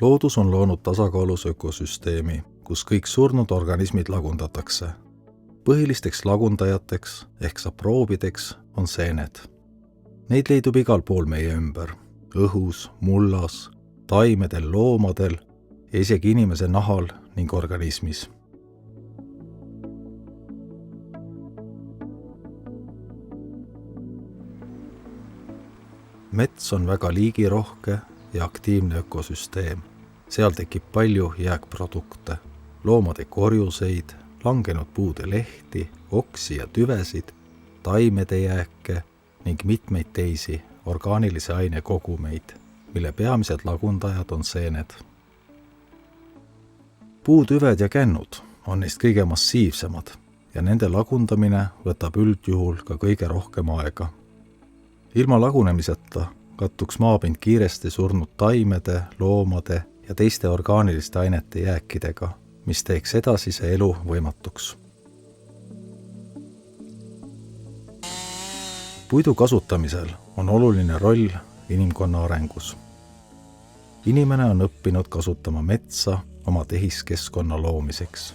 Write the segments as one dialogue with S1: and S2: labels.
S1: Loodus on loonud tasakaalus ökosüsteemi, kus kõik surnud organismid lagundatakse. Põhilisteks lagundajateks ehk saproobideks on seened. Neid leidub igal pool meie ümber, õhus, mullas, taimedel, loomadel ja isegi inimese nahal ning organismis. Mets on väga liigirohke ja aktiivne ökosüsteem. Seal tekib palju jääkprodukte, loomade korjuseid, langenud puude lehti, oksi ja tüvesid, taimede jääke ning mitmeid teisi orgaanilise aine kogumeid, mille peamised lagundajad on seened. Puutüved ja kännud on neist kõige massiivsemad ja nende lagundamine võtab üldjuhul ka kõige rohkem aega. Ilma lagunemiseta kattuks maapind kiiresti surnud taimede, loomade ja teiste orgaaniliste ainete jääkidega, mis teeks edasise elu võimatuks. Puidu kasutamisel on oluline roll inimkonna arengus. Inimene on õppinud kasutama metsa oma tehiskeskkonna loomiseks.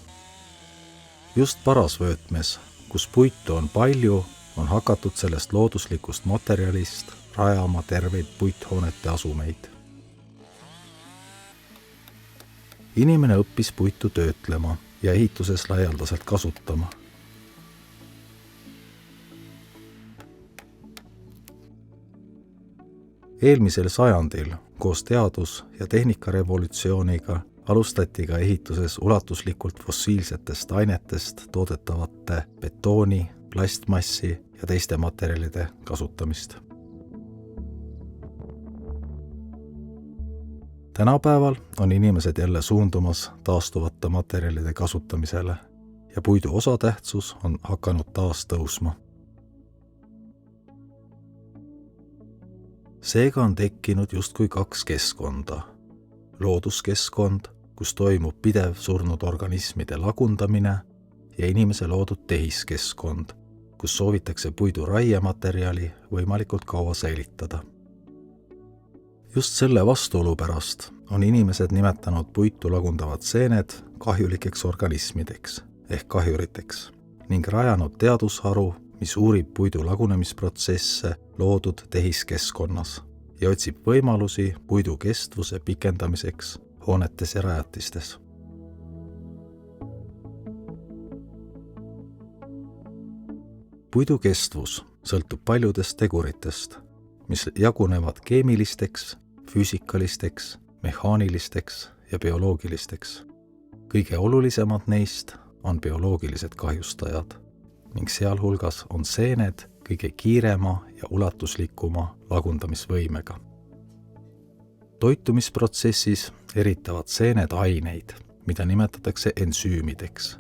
S1: Just parasvöötmes, kus puitu on palju, on hakatud sellest looduslikust materjalist rajama terveid puithoonete asumeid. Inimene õppis puitu töötlema ja ehituses laialdaselt kasutama. Eelmisel sajandil koos teadus- ja tehnikarevolutsiooniga alustati ka ehituses ulatuslikult fossiilsetest ainetest toodetavate betooni, plastmassi ja teiste materjalide kasutamist. Tänapäeval on inimesed jälle suundumas taastuvate materjalide kasutamisele ja puidu osatähtsus on hakanud taas tõusma. Seega on tekkinud justkui kaks keskkonda. Looduskeskkond, kus toimub pidev surnud organismide lagundamine ja inimese loodud tehiskeskkond, kus soovitakse puidu raiematerjali võimalikult kaua säilitada. Just selle vastuolu pärast on inimesed nimetanud puitu lagundavad seened kahjulikeks organismideks ehk kahjuriteks ning rajanud teadusharu, mis uurib puidu lagunemisprotsesse loodud tehiskeskkonnas ja otsib võimalusi puidu kestvuse pikendamiseks hoonetes ja rajatistes. Puidu kestvus sõltub paljudest teguritest, mis jagunevad keemilisteks, füüsikalisteks, mehaanilisteks ja bioloogilisteks. Kõige olulisemad neist on bioloogilised kahjustajad ning sealhulgas on seened kõige kiirema ja ulatuslikuma lagundamisvõimega. Toitumisprotsessis eritavad seened aineid, mida nimetatakse ensüümideks.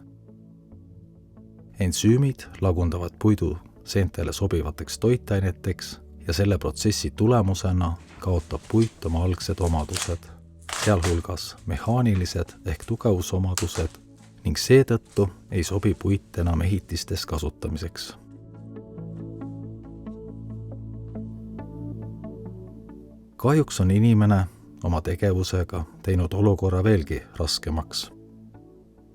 S1: Ensüümid lagundavad puidu seentele sobivateks toitaineteks ja selle protsessi tulemusena kaotab puit oma algsed omadused, sealhulgas mehaanilised ehk tugevusomadused ning seetõttu ei sobi puit enam ehitistes kasutamiseks. Kahjuks on inimene oma tegevusega teinud olukorra veelgi raskemaks.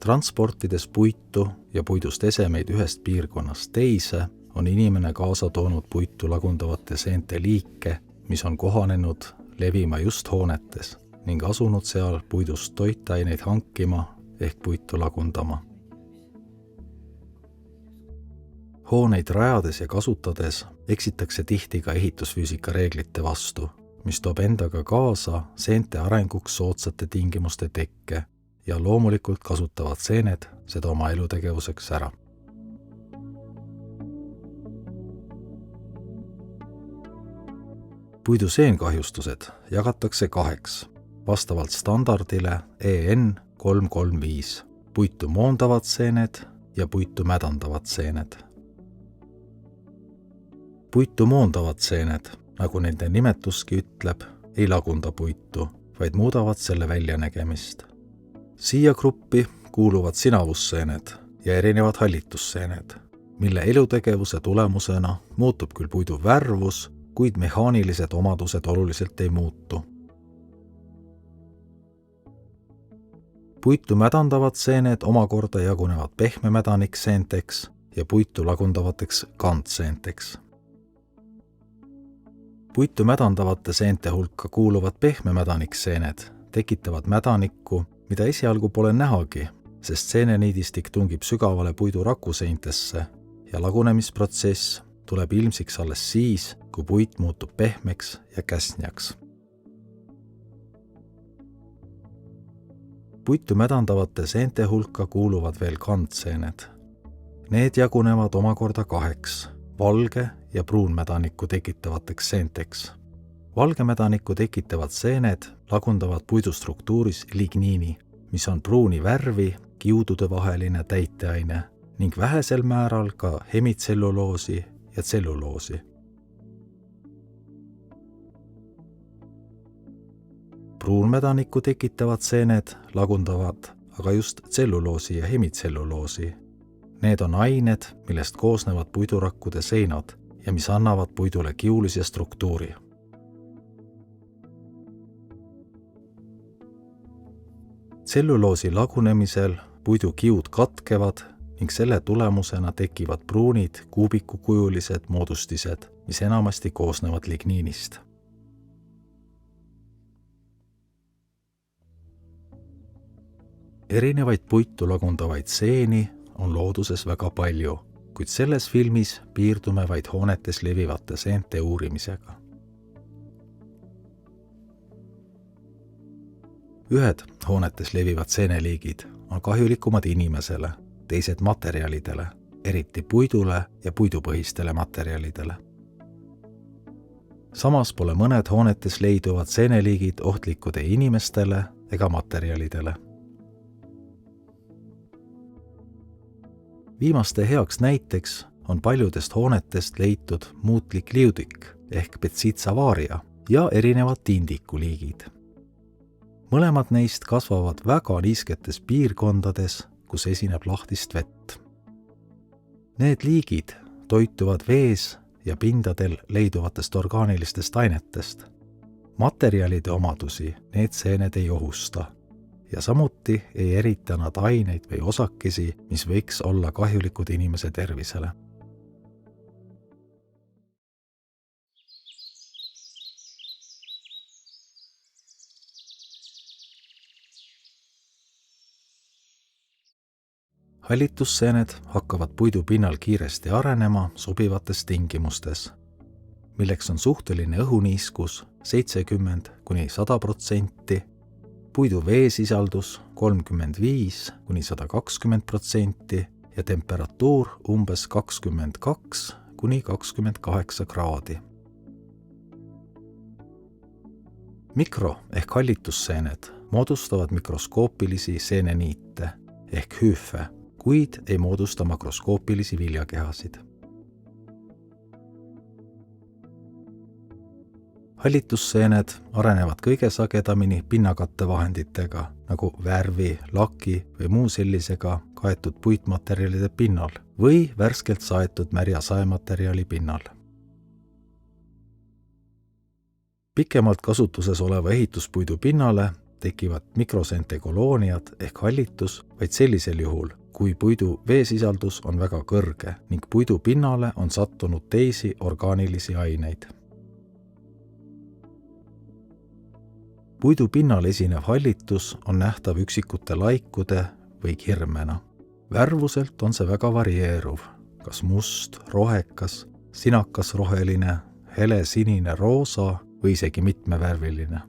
S1: Transportides puitu ja puidust esemeid ühest piirkonnast teise on inimene kaasa toonud puitu lagundavate seente liike, mis on kohanenud levima just hoonetes ning asunud seal puidust toitaineid hankima ehk puitu lagundama. Hooneid rajades ja kasutades eksitakse tihti ka ehitusfüüsika reeglite vastu, mis toob endaga kaasa seente arenguks soodsate tingimuste tekke ja loomulikult kasutavad seened seda oma elutegevuseks ära. Puidu seenkahjustused jagatakse kaheks, vastavalt standardile EN 335, puitu moondavad seened ja puitu mädandavad seened. Puitu moondavad seened, nagu nende nimetuski ütleb, ei lagunda puitu, vaid muudavad selle väljanägemist. Siia gruppi kuuluvad sinavusseened ja erinevad hallitusseened, mille elutegevuse tulemusena muutub küll puidu värvus, kuid mehaanilised omadused oluliselt ei muutu. Puitu mädandavad seened omakorda jagunevad pehme mädanikseenteks ja puitu lagundavateks kantseenteks. Puitu mädandavate seente hulka kuuluvad pehme mädanikseened tekitavad mädanikku, mida esialgu pole nähagi, sest seeneniidistik tungib sügavale puidu rakuseintesse ja lagunemisprotsess tuleb ilmsiks alles siis, kui puit muutub pehmeks ja käsnjaks. Puitu mädandavate seente hulka kuuluvad veel kantseened. Need jagunevad omakorda 2 valge ja pruunmädanikku tekitavateks seenteks. Valge mädanikku tekitavad seened lagundavad puidustruktuuris ligniini, mis on pruuni värvi kiudude vaheline täiteaine ning vähesel määral ka hemitselluloosi ja tselluloosi. Pruunmädanikku tekitavad seened lagundavad aga just tselluloosi ja hemitselluloosi. Need on ained, millest koosnevad puidurakkude seinad ja mis annavad puidule kiulise struktuuri. Tselluloosi lagunemisel puidu kiud katkevad ning selle tulemusena tekivad pruunid kuubikukujulised moodustised, mis enamasti koosnevad ligniinist. Erinevaid puitu lagundavaid seeni on looduses väga palju, kuid selles filmis piirdume vaid hoonetes levivate seente uurimisega. Ühed hoonetes levivad seeneliigid on kahjulikumad inimesele, teised materjalidele, eriti puidule ja puidupõhistele materjalidele. Samas pole mõned hoonetes leiduvad seeneliigid ohtlikud ei inimestele ega materjalidele. Viimaste heaks näiteks on paljudest hoonetest leitud muutlik liudik ehk Petsitsa varia ja erinevad tindikuliigid. Mõlemad neist kasvavad väga niisketes piirkondades, kus esineb lahtist vett. Need liigid toituvad vees ja pindadel leiduvatest orgaanilistest ainetest. Materjalide omadusi need seened ei ohusta ja samuti ei erita nad aineid või osakesi, mis võiks olla kahjulikud inimese tervisele. Hallitusseened hakkavad puidu pinnal kiiresti arenema sobivates tingimustes, milleks on suhteline õhuniiskus 70–100%, puidu veesisaldus 35–120% ja temperatuur umbes 22–28 kraadi. Mikro- ehk hallitusseened moodustavad mikroskoopilisi seeneniite ehk hüüfe, kuid ei moodusta makroskoopilisi viljakehasid. Hallitusseened arenevad kõige sagedamini pinnakattevahenditega, nagu värvi, laki või muu sellisega kaetud puitmaterjalide pinnal või värskelt saetud märja saematerjali pinnal. Pikemalt kasutuses oleva ehituspuidu pinnale tekivad mikroseente kolooniad ehk hallitus vaid sellisel juhul, kui puidu veesisaldus on väga kõrge ning puidu pinnale on sattunud teisi orgaanilisi aineid. Puidu pinnal esinev hallitus on nähtav üksikute laikude või kirmena. Värvuselt on see väga varieeruv, kas must, rohekas, sinakas roheline, hele sinine roosa või isegi mitmevärviline.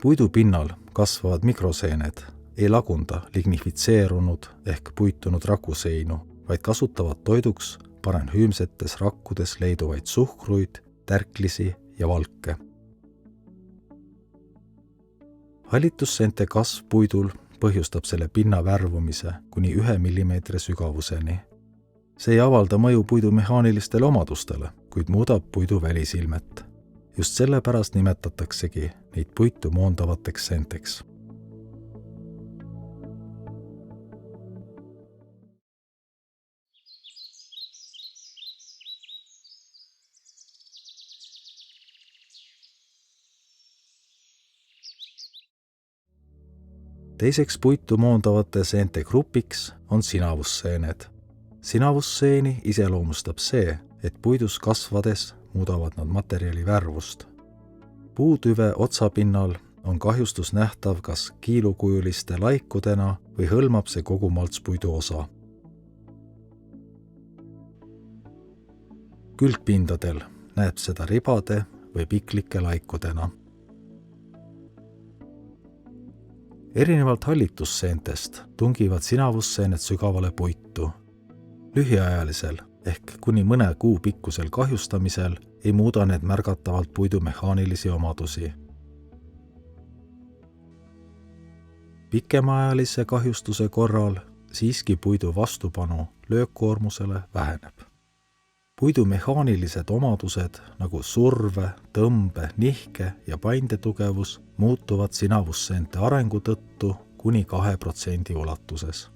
S1: Puidu pinnal kasvavad mikroseened ei lagunda lignifitseerunud ehk puitunud rakuseinu, vaid kasutavad toiduks parenhüümsetes rakkudes leiduvaid suhkruid, tärklisi ja valke. Hallitusseente kasv puidul põhjustab selle pinna värvumise kuni 1 millimeetri sügavuseni. See ei avalda mõju puidu mehaanilistele omadustele, kuid muudab puidu välisilmet. Just sellepärast nimetataksegi neid puitu moondavateks seenteks. Teiseks puitu moondavate seente grupiks on sinavusseened. Sinavusseeni iseloomustab see, et puidus kasvades muudavad nad materjali värvust. Puutüve otsapinnal on kahjustus nähtav kas kiilukujuliste laikudena või hõlmab see kogu maltspuidu osa. Külgpindadel näeb seda ribade või piklike laikudena. Erinevalt hallitusseentest tungivad sinavusseened sügavale puitu. Lühiajalisel ehk kuni mõne kuu pikkusel kahjustamisel ei muuda need märgatavalt puidu mehaanilisi omadusi. Pikemaajalise kahjustuse korral siiski puidu vastupanu löökkoormusele väheneb. Puidu mehaanilised omadused nagu surve, tõmbe, nihke ja paindetugevus muutuvad sinavusseente arengu tõttu kuni 2% ulatuses.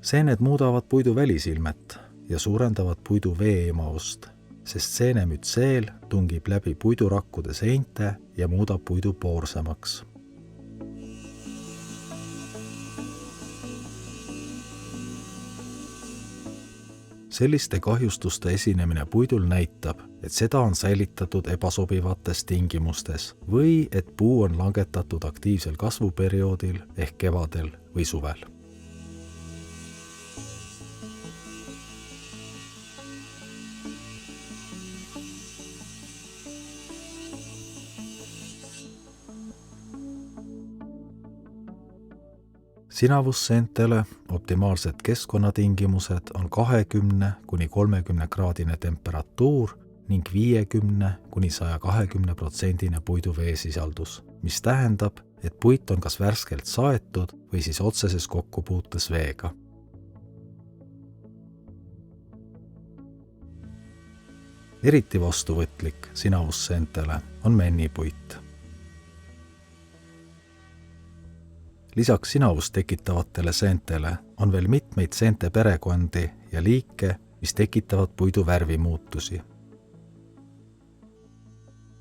S1: Seened muudavad puidu välisilmet ja suurendavad puidu veeemavust, sest seenemütseel tungib läbi puidurakkude seinte ja muudab puidu poorsemaks. Selliste kahjustuste esinemine puidul näitab, et seda on säilitatud ebasobivates tingimustes või et puu on langetatud aktiivsel kasvuperioodil ehk kevadel või suvel. Sinavusseentele optimaalsed keskkonnatingimused on 20–30 kraadine temperatuur ning 50–120% puidu veesisaldus, mis tähendab, et puit on kas värskelt saetud või siis otseses kokkupuutes veega. Eriti vastuvõtlik sinavusseentele on männipuit. Lisaks sinavust tekitavatele seentele on veel mitmeid seente perekondi ja liike, mis tekitavad puidu värvimuutusi.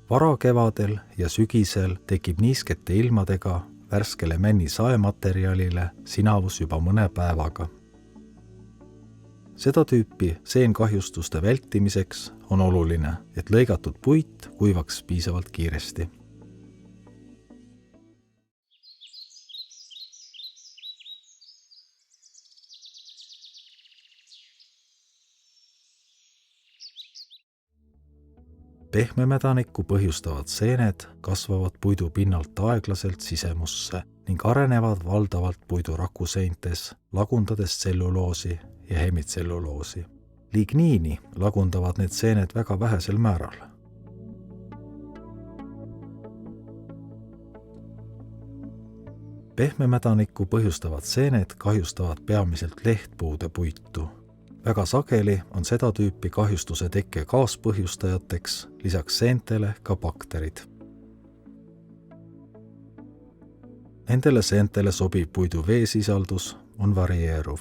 S1: Varakevadel ja sügisel tekib niiskete ilmadega värskele männi saematerjalile sinavus juba mõne päevaga. Seda tüüpi seenkahjustuste vältimiseks on oluline, et lõigatud puit kuivaks piisavalt kiiresti. Pehmemädanikku põhjustavad seened kasvavad puidu pinnalt aeglaselt sisemusse ning arenevad valdavalt puidu rakuseintes, lagundades tselluloosi ja hemitselluloosi. Ligniini lagundavad need seened väga vähesel määral. Pehmemädanikku põhjustavad seened kahjustavad peamiselt lehtpuude puitu. Väga sageli on seda tüüpi kahjustuse tekke kaaspõhjustajateks lisaks seentele ka bakterid. Nendele seentele sobiv puidu veesisaldus on varieeruv,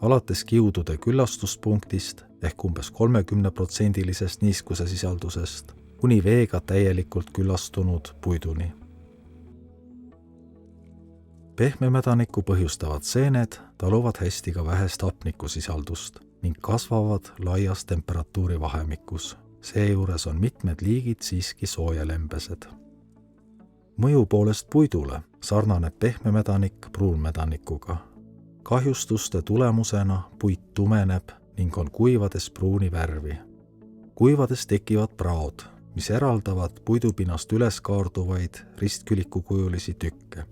S1: alates kiudude küllastuspunktist ehk umbes 30% niiskuse sisaldusest kuni veega täielikult küllastunud puiduni. Pehmemädanikku põhjustavad seened taluvad hästi ka vähest hapnikusisaldust ning kasvavad laias temperatuurivahemikus. Seejuures on mitmed liigid siiski soojalembesed. Mõju poolest puidule sarnaneb pehmemädanik pruunmädanikuga. Kahjustuste tulemusena puit tumeneb ning on kuivades pruuni värvi. Kuivades tekivad praod, mis eraldavad puidupinnast üles kaarduvaid ristkülikukujulisi tükke.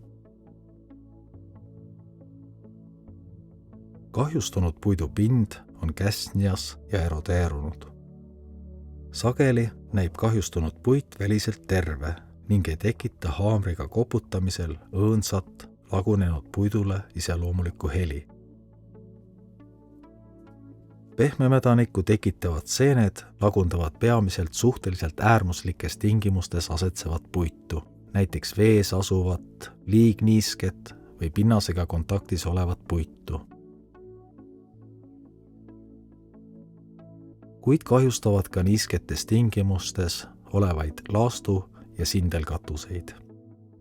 S1: Kahjustunud puidu pind on käsnjas ja erodeerunud. Sageli näib kahjustunud puit väliselt terve ning ei tekita haamriga koputamisel õõnsat lagunenud puidule iseloomulikku heli. Pehmemädanikku tekitavad seened lagundavad peamiselt suhteliselt äärmuslikes tingimustes asetsevat puitu, näiteks vees asuvat, liigniisket või pinnasega kontaktis olevat puitu. Kuid kahjustavad ka niisketes tingimustes olevaid laastu- ja sindelkatuseid.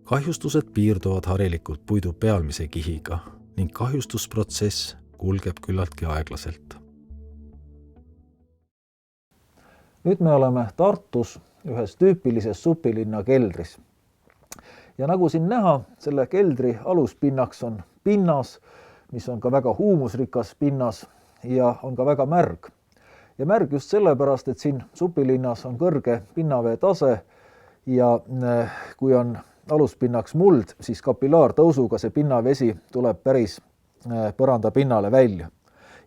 S1: Kahjustused piirduvad harilikult puidu pealmise kihiga ning kahjustusprotsess kulgeb küllaltki aeglaselt.
S2: Nüüd me oleme Tartus ühes tüüpilises supilinna keldris. Ja nagu siin näha, selle keldri aluspinnaks on pinnas, mis on ka väga huumusrikas pinnas ja on ka väga märg. Ja märg just sellepärast, et siin supilinnas on kõrge pinnavee tase ja kui on aluspinnaks muld, siis kapillaartõusuga see pinnavesi tuleb päris põranda pinnale välja.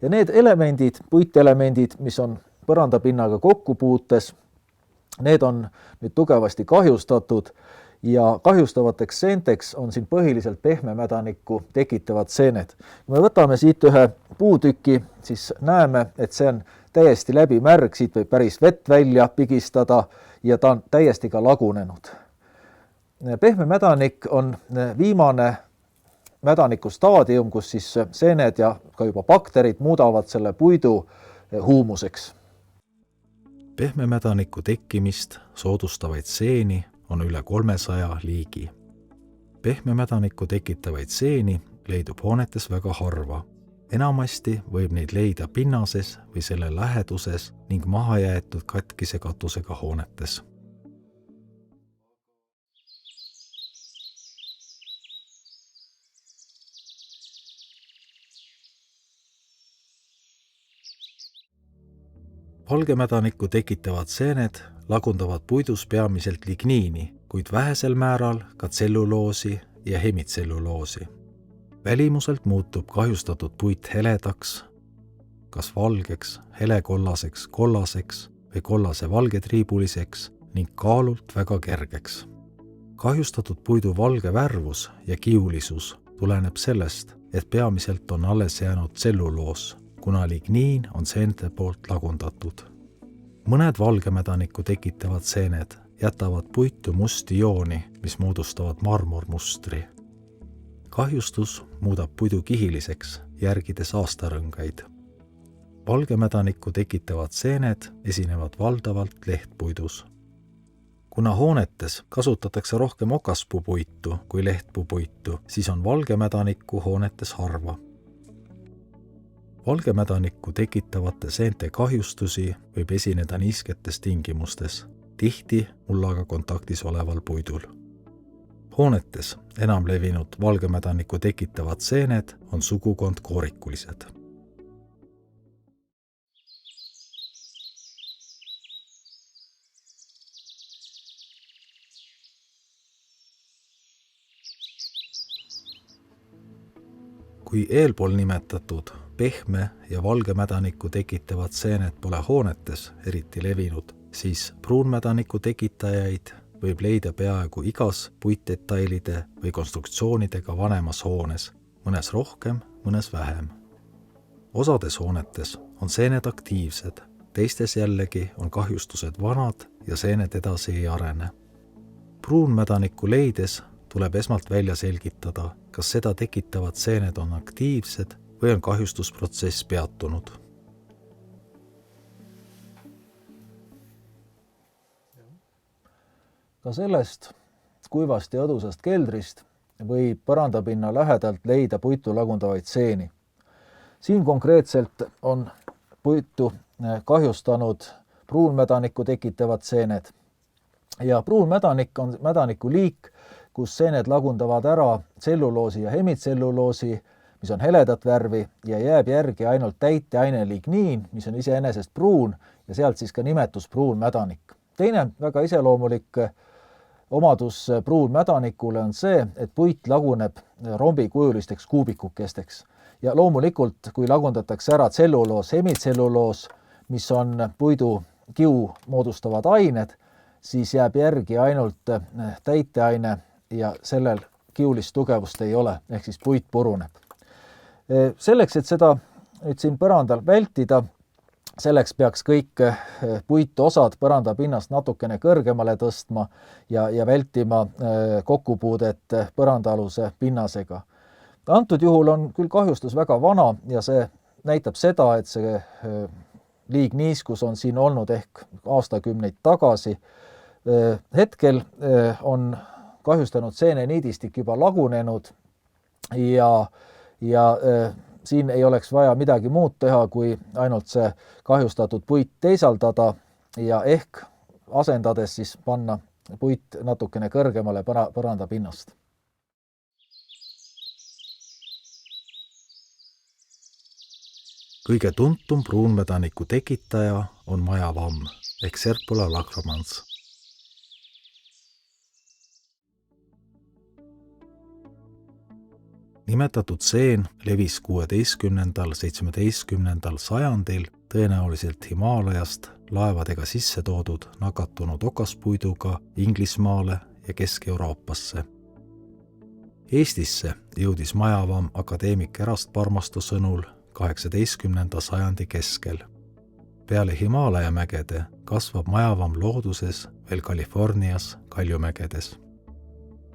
S2: Ja need elemendid, puitelemendid, mis on põrandapinnaga kokkupuutes, need on nüüd tugevasti kahjustatud ja kahjustavateks seenteks on siin põhiliselt pehmemädanikku tekitavad seened. Kui me võtame siit ühe puutüki, siis näeme, et see on täiesti läbi märg, siit võib päris vett välja pigistada ja ta on täiesti ka lagunenud. Pehme mädanik on viimane mädaniku staadium, kus siis seened ja ka juba bakterid muudavad selle puidu huumuseks.
S1: Pehme mädaniku tekkimist soodustavaid seeni on üle 300 liigi. Pehme mädaniku tekitavaid seeni leidub hoonetes väga harva. Enamasti võib neid leida pinnases või selle läheduses ning mahajäetud katkise katusega hoonetes. Valgemädanikku tekitavad seened lagundavad puidus peamiselt ligniini, kuid vähesel määral ka tselluloosi ja hemitselluloosi. Välimuselt muutub kahjustatud puit heledaks, kas valgeks, helekollaseks, kollaseks või kollase-valgetriibuliseks ning kaalult väga kergeks. Kahjustatud puidu valge värvus ja kiulisus tuleneb sellest, et peamiselt on alles jäänud tselluloos, kuna ligniin on seente poolt lagundatud. Mõned valgemädanikku tekitavad seened jätavad puitu musti jooni, mis moodustavad marmormustri. Kahjustus muudab puidu kihiliseks, järgides aastarõngaid. Valgemädanikku tekitavad seened esinevad valdavalt lehtpuidus. Kuna hoonetes kasutatakse rohkem okaspuupuitu kui lehtpuupuitu, siis on valgemädanikku hoonetes harva. Valgemädanikku tekitavate seente kahjustusi võib esineda niisketes tingimustes, tihti mullaga kontaktis oleval puidul. Hoonetes enam levinud valgemädanikku tekitavad seened on sugukond koorikulised. Kui eelpool nimetatud pehme ja valgemädanikku tekitavad seened pole hoonetes eriti levinud, siis pruunmädaniku tekitajaid võib leida peaaegu igas puitdetailide või konstruktsioonidega vanemas hoones, mõnes rohkem, mõnes vähem. Osades hoonetes on seened aktiivsed, teistes jällegi on kahjustused vanad ja seened edasi ei arene. Pruunmädanikku leides tuleb esmalt välja selgitada, kas seda tekitavad seened on aktiivsed või on kahjustusprotsess peatunud.
S2: Ka sellest kuivast ja õdusast keldrist võib põrandapinna lähedalt leida puitu lagundavaid seeni. Siin konkreetselt on puitu kahjustanud pruunmädanikku tekitavad seened. Ja pruunmädanik on mädaniku liik, kus seened lagundavad ära tselluloosi ja hemitselluloosi, mis on heledat värvi ja jääb järgi ainult täiteaine ligniin, mis on iseenesest pruun ja sealt siis ka nimetus pruunmädanik. Teine väga iseloomulik omadus pruunmädanikule on see, et puit laguneb rombikujulisteks kuubikukesteks. Ja loomulikult, kui lagundatakse ära tselluloos, hemitselluloos, mis on puidu kiu moodustavad ained, siis jääb järgi ainult täiteaine ja sellel kiulist tugevust ei ole, ehk siis puit puruneb. Selleks, et seda nüüd siin põrandal vältida, selleks peaks kõik puitosad põrandapinnast natukene kõrgemale tõstma ja vältima kokkupuudet põrandaaluse pinnasega. Antud juhul on küll kahjustus väga vana ja see näitab seda, et see liigniiskus on siin olnud ehk aastakümneid tagasi. Hetkel on kahjustanud seeneniidistik juba lagunenud ja siin ei oleks vaja midagi muud teha, kui ainult see kahjustatud puit teisaldada ja ehk asendades siis panna puit natukene kõrgemale põrandapinnast.
S1: Kõige tuntum pruunmädaniku tekitaja on majavamm ehk Serpula lacromans. Nimetatud seen levis 16.–17. sajandil tõenäoliselt Himaalajast laevadega sisse toodud nakatunud okaspuiduga Inglismaale ja Kesk-Euroopasse. Eestisse jõudis majavamm akadeemik Erast Parmastu sõnul 18. sajandi keskel. Peale Himaalaja mägede kasvab majavamm looduses veel Californias kaljumägedes.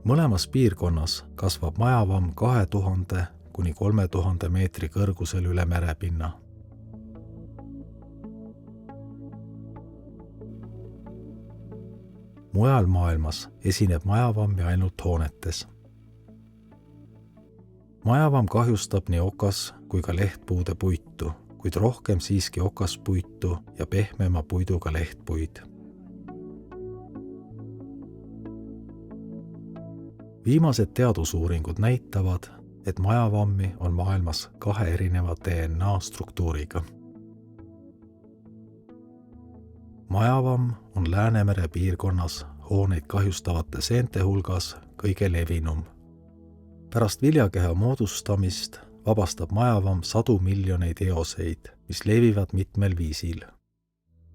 S1: Mõlemas piirkonnas kasvab majavamm 2000 kuni 3000 meetri kõrgusel üle merepinna. Mujal maailmas esineb majavammi ainult hoonetes. Majavamm kahjustab nii okas kui ka lehtpuude puitu, kuid rohkem siiski okaspuitu ja pehmema puiduga lehtpuid. Viimased teadusuuringud näitavad, et majavammi on maailmas 2 erineva DNA struktuuriga. Majavamm on Läänemere piirkonnas hooneid kahjustavate seente hulgas kõige levinum. Pärast viljakeha moodustamist vabastab majavamm 100 miljoneid eoseid, mis levivad mitmel viisil.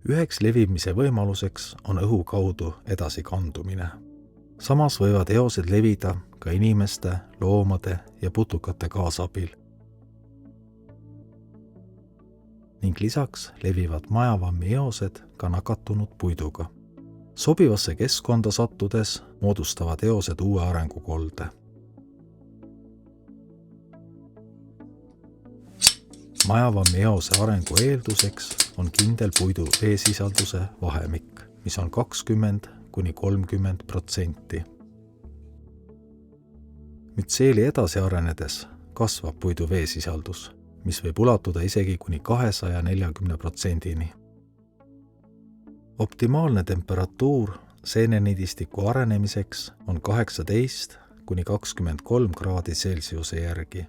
S1: Üheks levimise võimaluseks on õhu kaudu edasikandumine. Samas võivad eosed levida ka inimeste, loomade ja putukate kaasabil. Ning lisaks levivad majavammi eosed ka nakatunud puiduga. Sobivasse keskkonda sattudes moodustavad eosed uue arengukolde. Majavammi eose arengu eelduseks on kindel puidu veesisalduse vahemik, mis on 20–30%. Mütseeli edasi arenedes kasvab puidu veesisaldus, mis võib ulatuda isegi kuni 240%-ni. Optimaalne temperatuur seeneniidistiku arenemiseks on 18–23 kraadi Celsiuse järgi.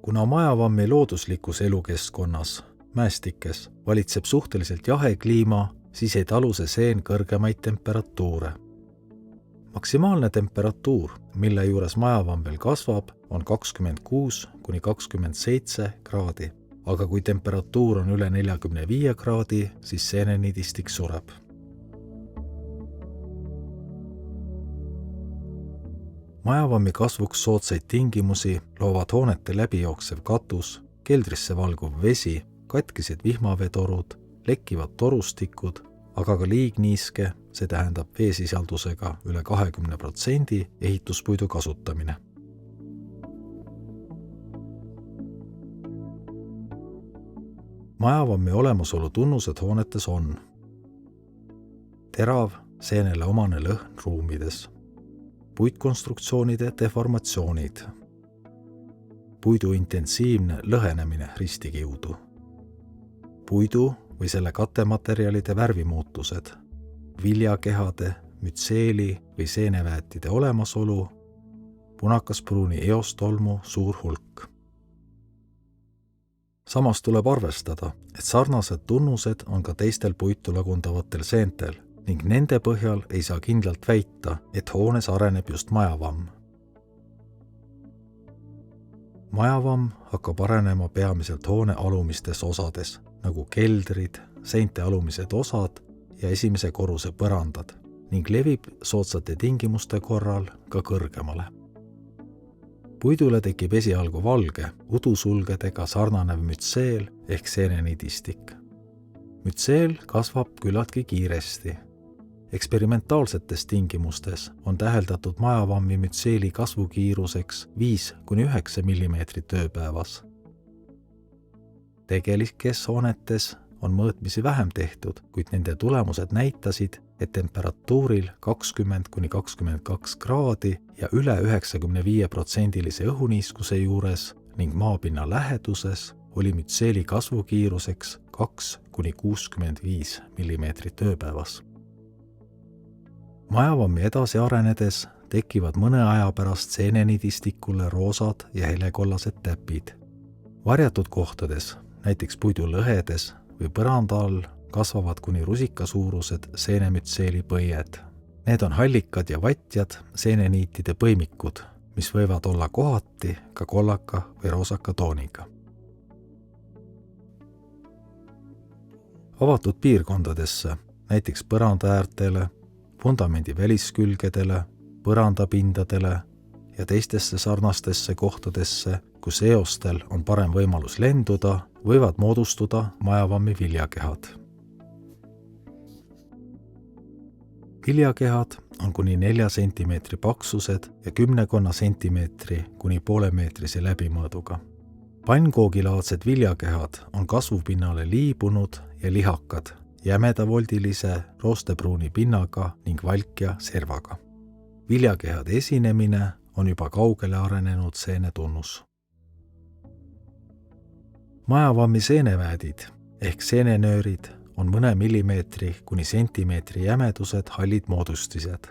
S1: Kuna majavammi looduslikus elukeskkonnas, mäestikes, valitseb suhteliselt jahe kliima, siis ei talu see seen kõrgemaid temperatuure. Maksimaalne temperatuur, mille juures majavamm veel kasvab, on 26–27 kraadi, aga kui temperatuur on üle 45 kraadi, siis seeneniidistik sureb. Majavammi kasvuks soodsaid tingimusi loovad hoonete läbijooksev katus, keldrisse valguv vesi, katkised vihmaveetorud, lekkivad torustikud, aga ka liigniiske, see tähendab veesisaldusega üle 20% ehituspuidu kasutamine. Majavammi olemasolu tunnused hoonetes on terav, seenele omane lõhn ruumides, puitkonstruktsioonide deformatsioonid, puidu intensiivne lõhenemine ristikiudu, puidu või selle kattematerjalide värvimuutused, viljakehade, mütseeli või seeneväetide olemasolu, punakaspruuni eostolmu suur hulk. Samas tuleb arvestada, et sarnased tunnused on ka teistel puitu lagundavatel seentel ning nende põhjal ei saa kindlalt väita, et hoones areneb just majavamm. Majavamm hakkab arenema peamiselt hoone alumistes osades, nagu keldrid, seinte alumised osad ja esimese korruse põrandad ning levib soodsate tingimuste korral ka kõrgemale. Puidule tekib esialgu valge, udusulgedega sarnanev mütseel ehk seeneniidistik. Mütseel kasvab küllaltki kiiresti. Eksperimentaalsetes tingimustes on täheldatud majavammi mütseeli kasvukiiruseks 5–9 mm ööpäevas. Tegelikes hoonetes on mõõtmisi vähem tehtud, kuid nende tulemused näitasid, et temperatuuril 20–22 kraadi ja üle 95% õhuniiskuse juures ning maapinna läheduses oli mütseeli kasvukiiruseks 2–65 mm ööpäevas. Majavammi edasi arenedes tekivad mõne aja pärast seenenidistikule roosad ja helekollased täpid. Varjatud kohtades, näiteks puidulõhedes või põranda all, kasvavad kuni rusikasuurused seenemütseeli põied. Need on hallikad ja vatjad seeneniitide põimikud, mis võivad olla kohati ka kollaka või roosaka tooniga. Avatud piirkondadesse, näiteks põrandaäärtele, vundamendi väliskülgedele, põrandapindadele ja teistesse sarnastesse kohtadesse, kus eostel on parem võimalus lenduda, võivad moodustuda majavammi viljakehad. Viljakehad on kuni 4 cm paksused ja 10 sentimeetri kuni poole meetrise läbimõõduga. Pannkoogilaadsed viljakehad on kasvupinnale liibunud ja lihakad, jämedavoldilise roostepruuni pinnaga ning valkja servaga. Viljakehade esinemine on juba kaugele arenenud seenetunnus. Majavammi seeneväädid ehk seenenöörid on mõne millimeetri kuni sentimeetri jämedused hallid moodustised.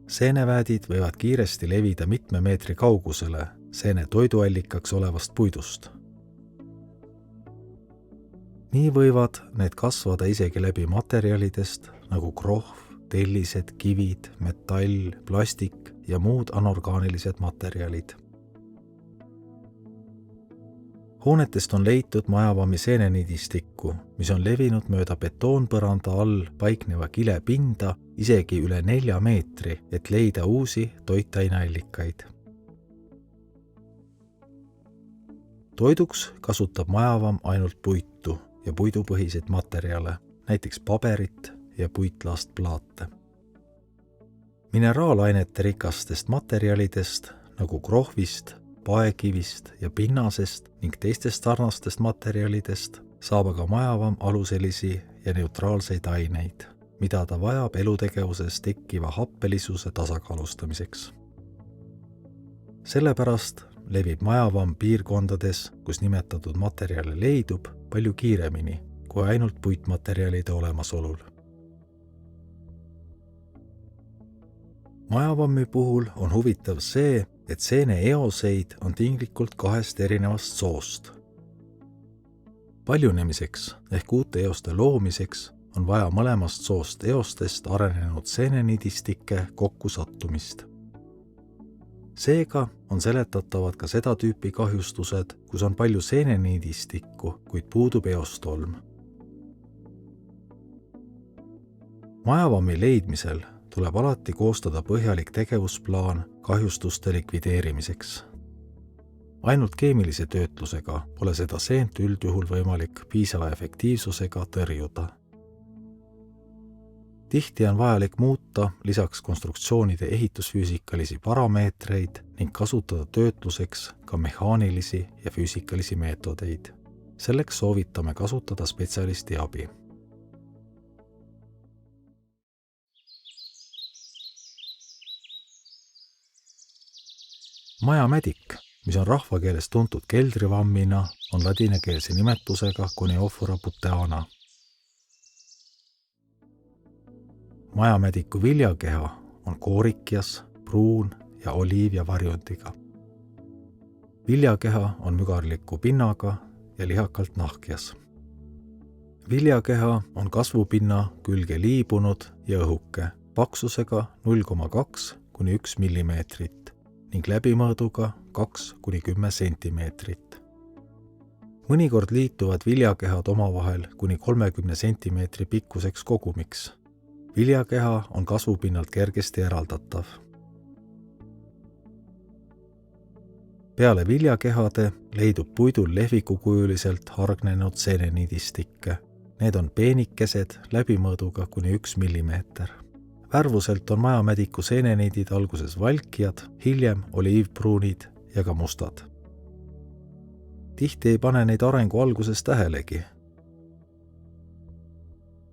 S1: Seeneväädid võivad kiiresti levida mitme meetri kaugusele seene toiduallikaks olevast puidust. Nii võivad need kasvada isegi läbi materjalidest nagu krohv, tellised, kivid, metall, plastik ja muud anorgaanilised materjalid. Hoonetest on leitud majavammi seenenidistikku, mis on levinud mööda betoonpõranda all paikneva kile pinda isegi üle 4 meetri, et leida uusi toitaineallikaid. Toiduks kasutab majavamm ainult puitu ja puidupõhiseid materjale, näiteks paberit ja puitlaastplaate. Mineraalainete rikastest materjalidest nagu krohvist, paekivist ja pinnasest ning teistest sarnastest materjalidest saab aga majavamm aluselisi ja neutraalseid aineid, mida ta vajab elutegevuses tekkiva happelisuse tasakaalustamiseks. Sellepärast levib majavamm piirkondades, kus nimetatud materjale leidub, palju kiiremini kui ainult puitmaterjalide olemasolul. Majavammi puhul on huvitav see, et seene eoseid on tinglikult 2 erinevast soost. Paljunemiseks ehk uute eoste loomiseks on vaja mõlemast soost eostest arenenud seenenidistikke kokkusattumist. Seega on seletatavad ka seda tüüpi kahjustused, kus on palju seenenidistikku, kuid puudub eostolm. Majavammi leidmisel tuleb alati koostada põhjalik tegevusplaan kahjustuste likvideerimiseks. Ainult keemilise töötlusega pole seda seent üldjuhul võimalik piisava efektiivsusega tõrjuda. Tihti on vajalik muuta lisaks konstruktsioonide ehitusfüüsikalisi parameetreid ning kasutada töötluseks ka mehaanilisi ja füüsikalisi meetodeid. Selleks soovitame kasutada spetsialisti abi. Majamädik, mis on rahvakeeles tuntud keldrivammina, on ladinakeelse nimetusega Coneophora puteana. Majamädiku viljakeha on koorikjas, pruun ja oliivia varjundiga. Viljakeha on mügarliku pinnaga ja lihakalt nahkjas. Viljakeha on kasvupinna külge liibunud ja õhuke, paksusega 0,2–1 millimeetrit ning läbimõõduga 2–10 sentimeetrit. Mõnikord liituvad viljakehad omavahel kuni 30 sentimeetri pikkuseks kogumiks. Viljakeha on kasvupinnalt kergesti eraldatav. Peale viljakehade leidub puidul lehvikukujuliselt hargnenud seenenidistikke. Need on peenikesed läbimõõduga kuni 1 millimeeter. Värvuselt on majamädiku seeneniidid alguses valkjad, hiljem oliivpruunid ja ka mustad. Tihti ei pane neid arengu alguses tähelegi.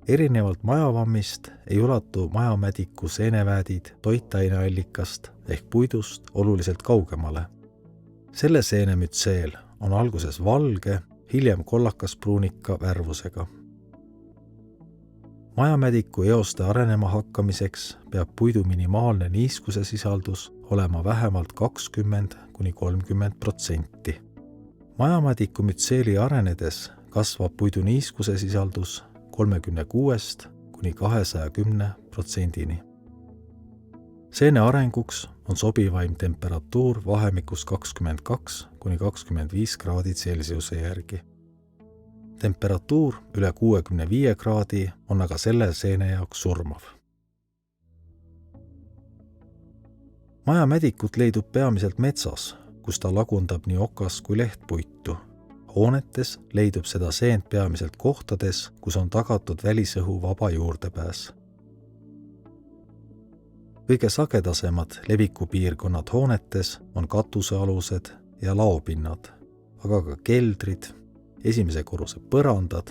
S1: Erinevalt majavammist ei ulatu majamädiku seeneväädid toitaineallikast ehk puidust oluliselt kaugemale. Selle seenemütseel on alguses valge, hiljem kollakas-pruunika värvusega. Majamädiku eoste arenema hakkamiseks peab puidu minimaalne niiskuse sisaldus olema vähemalt 20–30%. Majamädiku mütseeli arenedes kasvab puidu niiskuse sisaldus 36–210%-ni. Seene arenguks on sobivaim temperatuur vahemikus 22–25 kraadi Celsiuse järgi. Temperatuur üle 65 kraadi on aga selle seene jaoks surmav. Majamädikut leidub peamiselt metsas, kus ta lagundab nii okas- kui lehtpuitu. Hoonetes leidub seda seent peamiselt kohtades, kus on tagatud välisõhu vaba juurdepääs. Kõige sagedasemad levikupiirkonnad hoonetes on katusealused ja laopinnad, aga ka keldrid, esimese korruse põrandad,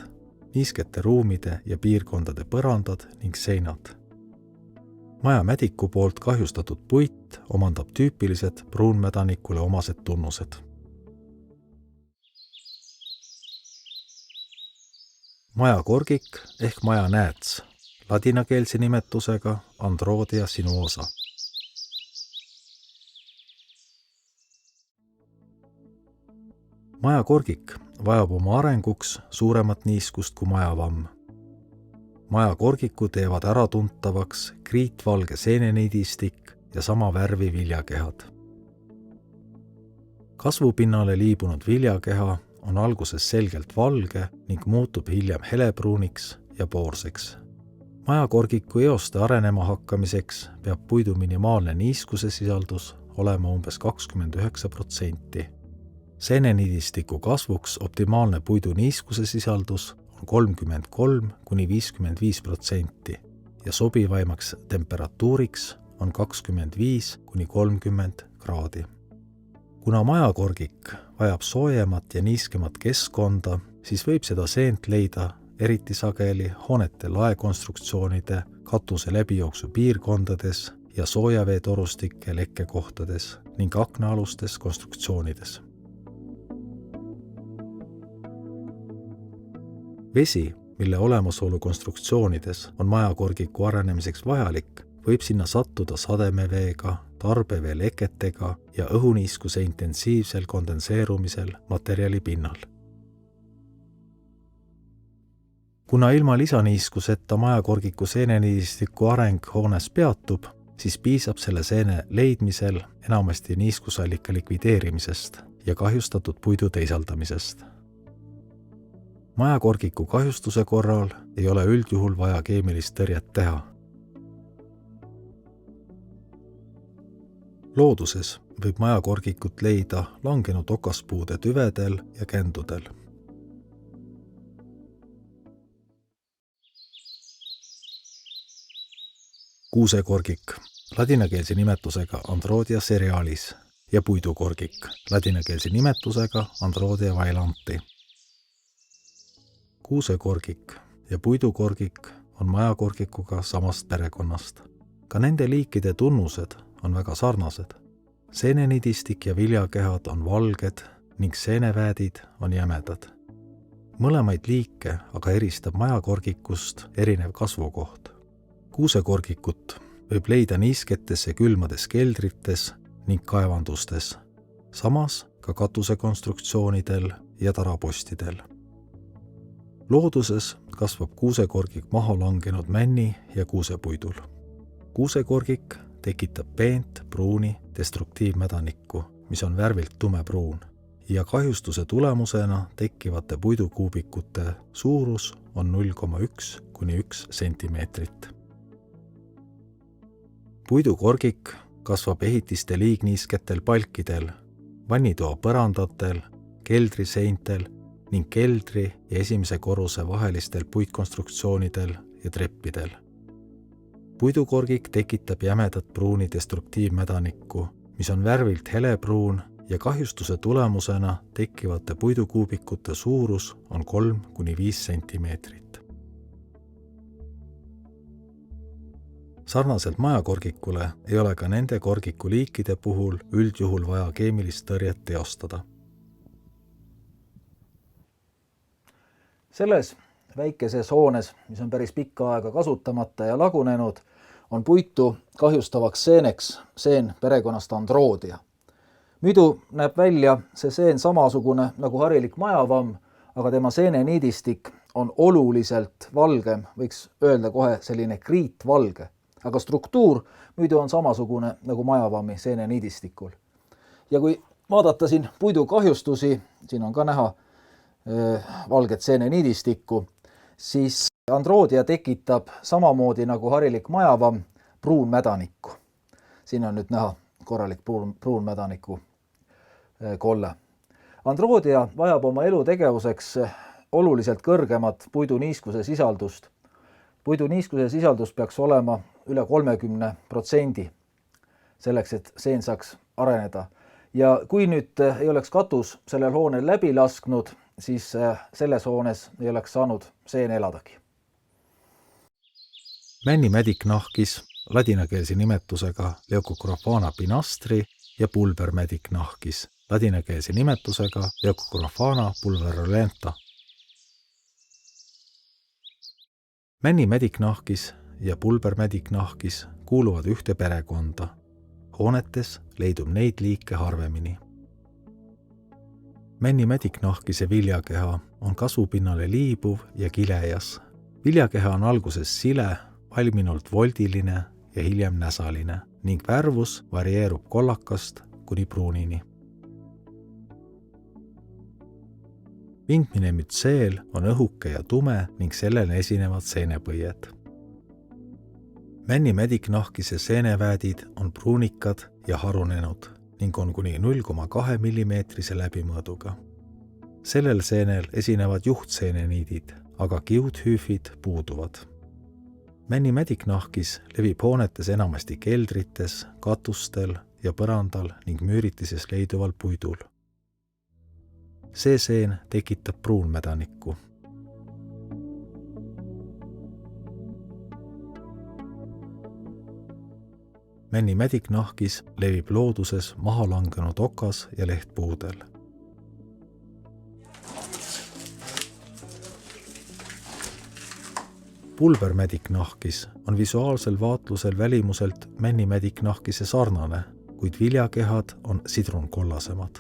S1: niiskete ruumide ja piirkondade põrandad ning seinad. Majamädiku poolt kahjustatud puit omandab tüüpilised pruunmädanikule omased tunnused. Majakorgik ehk majanääts, ladinakeelse nimetusega Androdia sinuosa. Majakorgik vajab oma arenguks suuremat niiskust kui majavamm. Majakorgiku teevad äratuntavaks kriitvalge seeneniidistik ja sama värvi viljakehad. Kasvupinnale liibunud viljakeha on alguses selgelt valge ning muutub hiljem helepruuniks ja poorseks. Majakorgiku eoste arenema hakkamiseks peab puidu minimaalne niiskuse sisaldus olema umbes 29%. Seeneniidistiku kasvuks optimaalne puidu niiskuse sisaldus on 33–55% ja sobivaimaks temperatuuriks on 25–30 kraadi. Kuna majakorgik vajab soojemat ja niiskemat keskkonda, siis võib seda seent leida eriti sageli hoonete laekonstruktsioonide katuse läbijooksu piirkondades ja soojaveetorustike lekkekohtades ning aknaalustes konstruktsioonides. Vesi, mille olemasolu konstruktsioonides on majakorgiku arenemiseks vajalik, võib sinna sattuda sademeveega, tarbevee leketega ja õhuniiskuse intensiivsel kondenseerumisel materjali pinnal. Kuna ilma lisaniiskuseta majakorgiku seeneniidistiku areng hoones peatub, siis piisab selle seene leidmisel enamasti niiskusallika likvideerimisest ja kahjustatud puidu teisaldamisest. Majakorgiku kahjustuse korral ei ole üldjuhul vaja keemilist tõrjet teha. Looduses võib majakorgikut leida langenud okaspuude tüvedel ja kändudel. Kuusekorgik, ladinakeelse nimetusega Androdia cerealis ja puidukorgik, ladinakeelse nimetusega Androdia vaillanti. Kuusekorgik ja puidukorgik on majakorgikuga samast perekonnast. Ka nende liikide tunnused on väga sarnased. Seeneniidistik ja viljakehad on valged ning seeneväädid on jämedad. Mõlemaid liike aga eristab majakorgikust erinev kasvukoht. Kuusekorgikut võib leida niisketes ja külmades keldrites ning kaevandustes, samas ka katusekonstruktsioonidel ja tarapostidel. Looduses kasvab kuusekorgik maha langenud männi ja kuusepuidul. Kuusekorgik tekitab peent pruuni destruktiivmädanikku, mis on värvilt tumepruun, ja kahjustuse tulemusena tekkivate puidukuubikute suurus on 0,1–1 sentimeetrit. Puidukorgik kasvab ehitiste liigniisketel palkidel, vannitoa põrandatel, keldriseintel ning keldri ja esimese korruse vahelistel puitkonstruktsioonidel ja treppidel. Puidukorgik tekitab jämedat pruuni destruktiivmädanikku, mis on värvilt helepruun ja kahjustuse tulemusena tekkivate puidukuubikute suurus on 3–5 sentimeetrit. sarnaselt majakorgikule ei ole ka nende korgikuliikide puhul üldjuhul vaja keemilist tõrjet teostada.
S2: Selles väikeses hoones, mis on päris pikka aega kasutamata ja lagunenud, on puitu kahjustavaks seeneks seen perekonnast Androdia. Muidu näeb välja see seen samasugune nagu harilik majavamm, aga tema seeneniidistik on oluliselt valgem, võiks öelda kohe selline kriitvalge. Aga struktuur muidu on samasugune nagu majavammi seeneniidistikul. Ja kui vaadata siin puidu kahjustusi, siin on ka näha valget seeneniidistikku, siis Androdia tekitab samamoodi nagu harilik majavamm pruunmädanikku. Siin on nüüd näha korralik pruunmädaniku kolle. Androdia vajab oma elutegevuseks oluliselt kõrgemat puiduniiskuse sisaldust. Puiduniiskuse sisaldus peaks olema üle 30% selleks, et seen saaks areneda. Ja kui nüüd ei oleks katus sellel hoonel läbi lasknud, siis selles hoones ei oleks saanud seen eladagi.
S1: Männimädiknahkis, ladinakeelse nimetusega Leucographana pinastri ja pulbermädiknahkis, ladinakeelse nimetusega Leucographana pulverulenta. Männimädiknahkis ja pulbermädiknahkis kuuluvad ühte perekonda. Hoonetes leidub neid liike harvemini. Männimädiknahkise viljakeha on kasvupinnale liibuv ja kilejas. Viljakeha on alguses sile, valminult voldiline ja hiljem näsaline ning värvus varieerub kollakast kuni pruunini. Vindmine mütseel on õhuke ja tume ning sellel esinevad seenepõied. Männimädiknahkise seeneväädid on pruunikad ja harunenud ning on kuni 0,2 mm läbimõõduga. Sellel seenel esinevad juhtseeneniidid, aga kiudhüüfid puuduvad. Männimädiknahkis levib hoonetes enamasti keldrites, katustel ja põrandal ning müüritises leiduval puidul. See seen tekitab pruunmädanikku. Männimädiknahkis levib looduses maha langenud okas ja lehtpuudel. Pulbermädiknahkis on visuaalsel vaatlusel välimuselt männimädiknahkise sarnane, kuid viljakehad on sidrunkollasemad.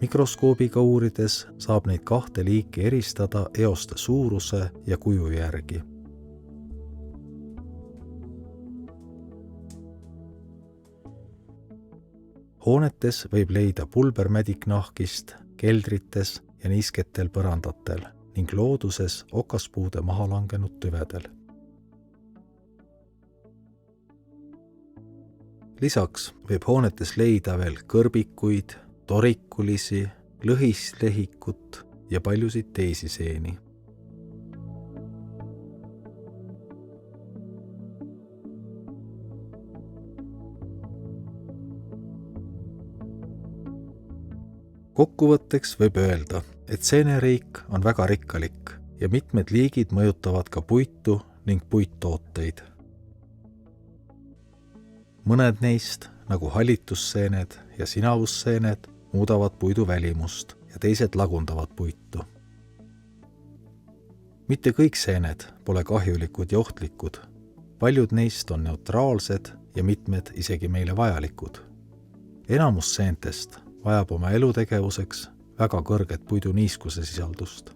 S1: Mikroskoobiga uurides saab neid kahte liiki eristada eoste suuruse ja kuju järgi. Hoonetes võib leida pulbermädiknahkist keldrites ja niisketel põrandatel ning looduses okaspuude maha langenud tüvedel. Lisaks võib hoonetes leida veel kõrbikuid, torikulisi, lõhislehikut ja paljusid teisi seeni. Kokkuvõtteks võib öelda, et seeneriik on väga rikkalik ja mitmed liigid mõjutavad ka puitu ning puittooteid. Mõned neist, nagu hallitusseened ja sinavusseened, muudavad puidu välimust ja teised lagundavad puitu. Mitte kõik seened pole kahjulikud ja ohtlikud. Paljud neist on neutraalsed ja mitmed isegi meile vajalikud. Enamus seentest vajab oma elutegevuseks väga kõrget puidu niiskuse sisaldust.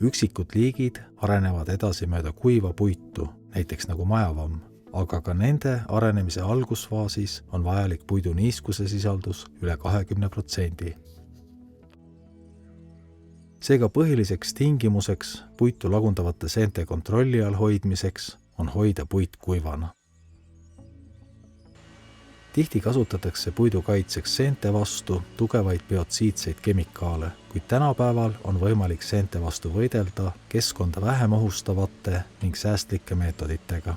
S1: Üksikud liigid arenevad edasi mööda kuiva puitu, näiteks nagu majavamm, aga ka nende arenemise algusfaasis on vajalik puidu niiskuse sisaldus üle 20%. Seega põhiliseks tingimuseks puitu lagundavate seente kontrolli all hoidmiseks on hoida puit kuivana. Tihti kasutatakse puidu kaitseks seente vastu tugevaid biotsiidseid kemikaale, kuid tänapäeval on võimalik seente vastu võidelda keskkonda vähem ohustavate ning säästlike meetoditega.